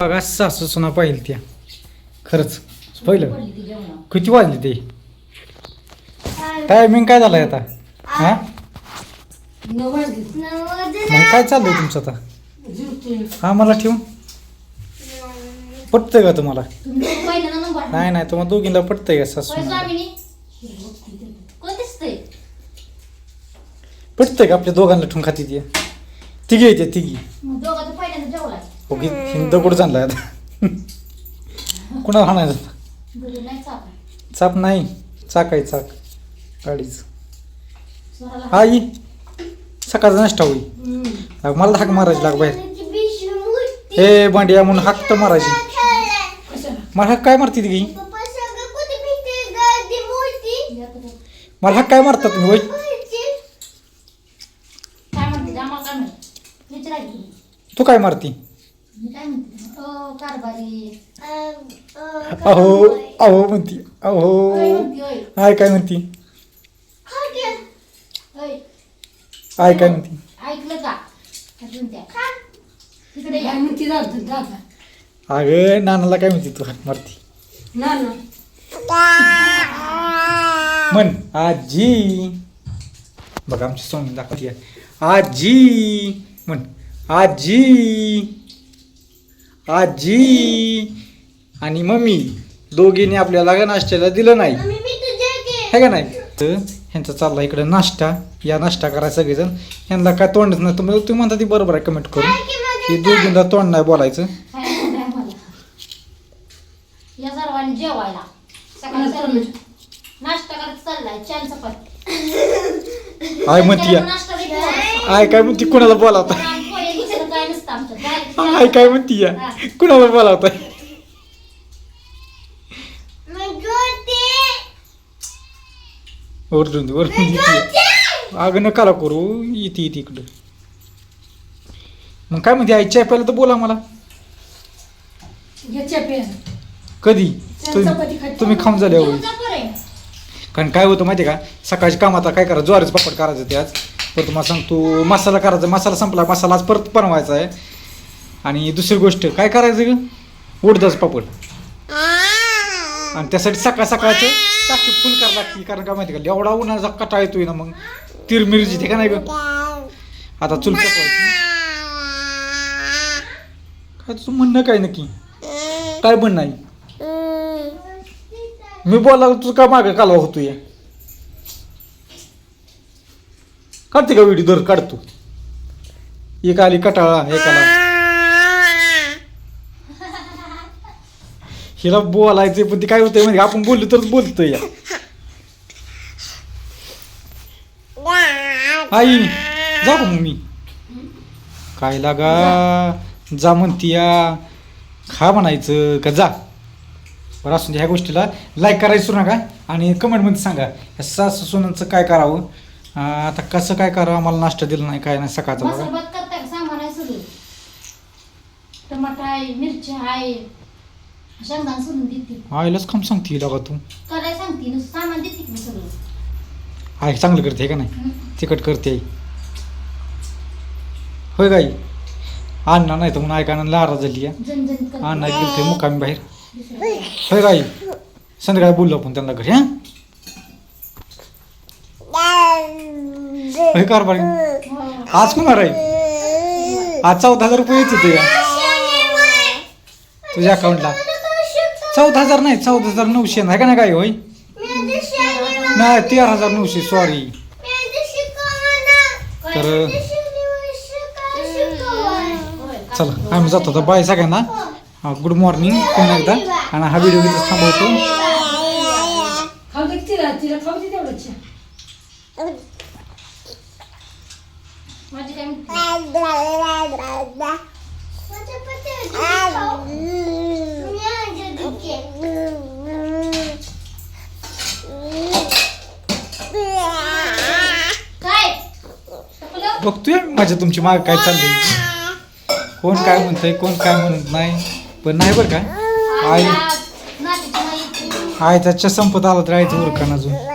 बघा सासू सुना पाहिली त्या खरंच पहिलं किती वाजली ते टायमिंग काय झालंय आता हा मग काय चाललंय तुमचं आता हा मला ठेवून पटतंय का तुम्हाला नाही नाही तुम्हाला दोघींना पटतंय का सासू पटतंय का आपल्या दोघांना ठेवून खाती ती तिघी येते तिघी ओके दगड चाललाय आता कुणाला हाणायचं चाप नाही चाक आहे चाक गाडीच आई सकाळचा नाश्ता होई मला हाक मारायची लाग बाहेर हे बांडिया म्हणून हाक तर मारायची मला हाक काय मारते ती मला हाक काय मारतात तुम्ही होय तू काय मारती अहो अहो म्हणती अहो आय काय म्हणती आय काय म्हणती अगं नानाला काय म्हणती तू हाक मारती म्हण आजी बघा आमची सोनी दाखवती आजी म्हण आजी आजी आणि मम्मी दोघींनी आपल्याला नाश्त्याला दिलं नाही हे का नाही तर ह्यांचा चालला इकडे नाश्ता या नाश्ता करायला सगळेजण ह्यांना काय तोंडच नाही तुम्ही म्हणता ती बरोबर आहे कमेंट करून की दोघींना तोंड नाही बोलायचं आय म्हणती आय काय म्हणती कुणाला बोलावता आय काय म्हणती या कुणाला बोलावता ओरडून अगं नकाला करू येते इकडं मग काय म्हणते आई चहा प्यायला तर बोला मला कधी तुम्ही खाऊन झाले हो कारण काय होतं माहिती आहे का सकाळची काम आता काय करायचं ज्वारीचं पापड करायचं ते आज परत तुम्हाला सांगतो मसाला करायचा मसाला संपला मसाला आज परत बनवायचा आहे आणि दुसरी गोष्ट काय करायचं ग उडदाचं पापड आणि त्यासाठी सकाळ सकाळचं टाकी फुल करायला लागते कारण काय माहिती का एवढा उन्हाचा कटाळा येतोय ना मग तीर मिरची ते का नाही ग आता चुल पकवायची काय तुझं म्हणणं काय नक्की काय म्हणणं नाही मी बोलला तुझं का मागं कालवा होतोय काढते का व्हिडिओ दर काढतो एक आली कटाळा एक आला हिला बोलायचं पण ते काय होतंय म्हणजे आपण बोललो तरच बोलतोय या आई जाऊ का मग मी काय लागा जा म्हणतीया खा म्हणायचं का जा बरं असून ह्या गोष्टीला लाईक करायचं सुरू नका आणि कमेंटमध्ये सांगा ह्या सासू सुनांचं काय करावं आता कसं काय करावं आम्हाला नाश्ता दिला नाही काय नाही सकाळचा बघा टमाटर आहे मिरची आहे शेंगदाणा सोलून देते आईलाच कम सांगते लागा तू काय सांगते नुसतं सामान देते मी सगळं आई चांगलं करते का नाही तिखट करते आई होय गाई अण्णा नाही तर म्हणून ऐकायला नाराज झाली अण्णा गेलते मुकामी बाहेर होय गाई संध्याकाळी बोललो आपण त्यांना घरी होय कारभारी आज कोणार आहे आज 14,000 रुपये येत होते तुझ्या अकाउंटला 14,000 नाही 14,900 आहे का नाही काय होय नाही 13,900 सॉरी तर चला आम्ही जातो तर बाय सगळ्यांना गुड मॉर्निंग पुन्हा एकदा आणि हा व्हिडिओ इथं थांबवतो बघतोय माझ्या तुमची माग काय चाललंय कोण काय म्हणतंय कोण काय म्हणत नाही पण नाही बरं का आई आयचा संपत आला तर आयचं उरकान अजून